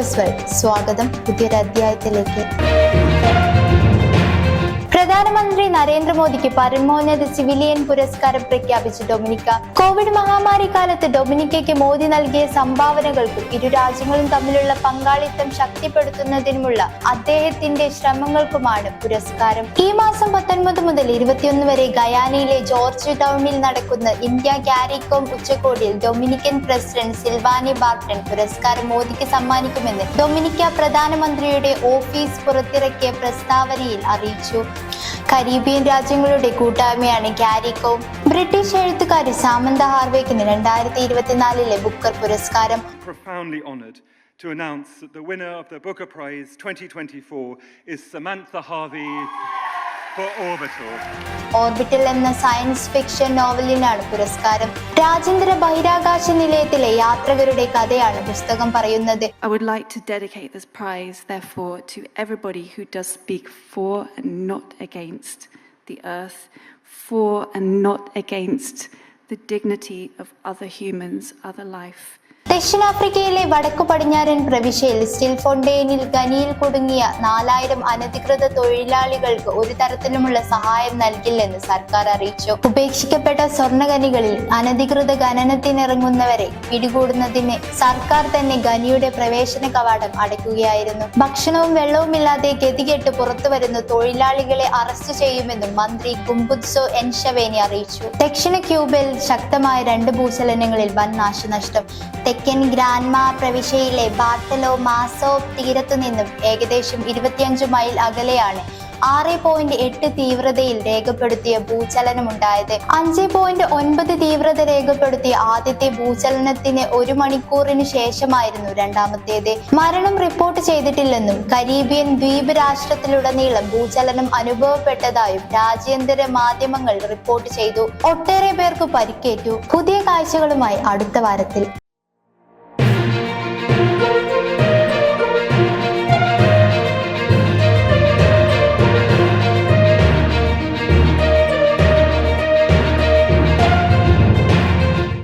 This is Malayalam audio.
വ്യൂവേഴ്സ് സ്വാഗതം പുതിയൊരു അധ്യായത്തിലേക്ക്. പ്രധാനമന്ത്രി നരേന്ദ്രമോദിക്ക് പരമോന്നത സിവിലിയൻ പുരസ്കാരം പ്രഖ്യാപിച്ചു ഡൊമിനിക്ക. കോവിഡ് മഹാമാരി കാലത്ത് ഡൊമിനിക്കയ്ക്ക് മോദി നൽകിയ സംഭാവനകൾക്കും ഇരു രാജ്യങ്ങളും തമ്മിലുള്ള പങ്കാളിത്തം ശക്തിപ്പെടുത്തുന്നതിനുമുള്ള അദ്ദേഹത്തിന്റെ ശ്രമങ്ങൾക്കുമാണ് പുരസ്കാരം. ഈ മാസം 19 മുതൽ 21 വരെ ഗയാനയിലെ ജോർജ് ടൗണിൽ നടക്കുന്ന ഇന്ത്യ കാരിക്കോം ഉച്ചകോടിയിൽ ഡൊമിനിക്കൻ പ്രസിഡന്റ് സിൽവാനി ബാർട്ടൺ പുരസ്കാരം മോദിക്ക് സമ്മാനിക്കുമെന്ന് ഡൊമിനിക്ക പ്രധാനമന്ത്രിയുടെ ഓഫീസ് പുറത്തിറക്കിയ പ്രസ്താവനയിൽ അറിയിച്ചു. കരീബിയൻ രാജ്യങ്ങളുടെ കൂട്ടായ്മയാണ് കാരിക്കോം. ബ്രിട്ടീഷ് എഴുത്തുകാരി സാമന്ത ഹാർവേക്കിന് 2024 ബുക്കർ പുരസ്കാരം. Profoundly honored to announce that the winner of the Booker Prize 2024 is Samantha Harvey for Orbital. Orbital എന്ന സയൻസ് ഫിക്ഷൻ നോവലിനാണ് പുരസ്കാരം. രാജ്യാന്തര ബഹിരാകാശ നിലയത്തിലെ യാത്രികരുടെ കഥയാണ് പുസ്തകം പറയുന്നത്. I would like to dedicate this prize, therefore, to everybody who does speak for and not against the earth, for and not against the dignity of other humans, other life. ദക്ഷിണാഫ്രിക്കയിലെ വടക്കു പടിഞ്ഞാറൻ പ്രവിശ്യയിൽ സ്റ്റിൽഫോണ്ടെയിനിൽ ഖനിയിൽ കുടുങ്ങിയ 4000 അനധികൃത തൊഴിലാളികൾക്ക് ഒരു തരത്തിലുമുള്ള സഹായം നൽകില്ലെന്ന് സർക്കാർ അറിയിച്ചു. ഉപേക്ഷിക്കപ്പെട്ട സ്വർണ്ണഖനികളിൽ അനധികൃത ഖനനത്തിനിറങ്ങുന്നവരെ പിടികൂടുന്നതിന് സർക്കാർ തന്നെ ഖനിയുടെ പ്രവേശന കവാടം അടയ്ക്കുകയായിരുന്നു. ഭക്ഷണവും വെള്ളവുമില്ലാതെ ഗതികെട്ട് പുറത്തുവരുന്ന തൊഴിലാളികളെ അറസ്റ്റ് ചെയ്യുമെന്നും മന്ത്രി ഗുംബുത്സോ എൻഷവേനി അറിയിച്ചു. ദക്ഷിണ ക്യൂബയിൽ ശക്തമായ 2 ഭൂചലനങ്ങളിൽ വൻ നാശനഷ്ടം. തെക്കൻ ഗ്രാൻമാ പ്രവിശ്യയിലെ ബാർട്ടലോ മാസോ തീരത്തു നിന്നും ഏകദേശം 25 മൈൽ അകലെയാണ് 6.8 തീവ്രതയിൽ രേഖപ്പെടുത്തിയ ഭൂചലനമുണ്ടായത്. 5.9 തീവ്രത രേഖപ്പെടുത്തിയ ആദ്യത്തെ ഭൂചലനത്തിന് 1 മണിക്കൂറിന് ശേഷമായിരുന്നു രണ്ടാമത്തേത്. മരണം റിപ്പോർട്ട് ചെയ്തിട്ടില്ലെന്നും കരീബിയൻ ദ്വീപ് രാഷ്ട്രത്തിലുടനീളം ഭൂചലനം അനുഭവപ്പെട്ടതായും രാജ്യാന്തര മാധ്യമങ്ങൾ റിപ്പോർട്ട് ചെയ്തു. ഒട്ടേറെ പേർക്ക് പരിക്കേറ്റു. പുതിയ കാഴ്ചകളുമായി അടുത്ത വാരത്തിൽ.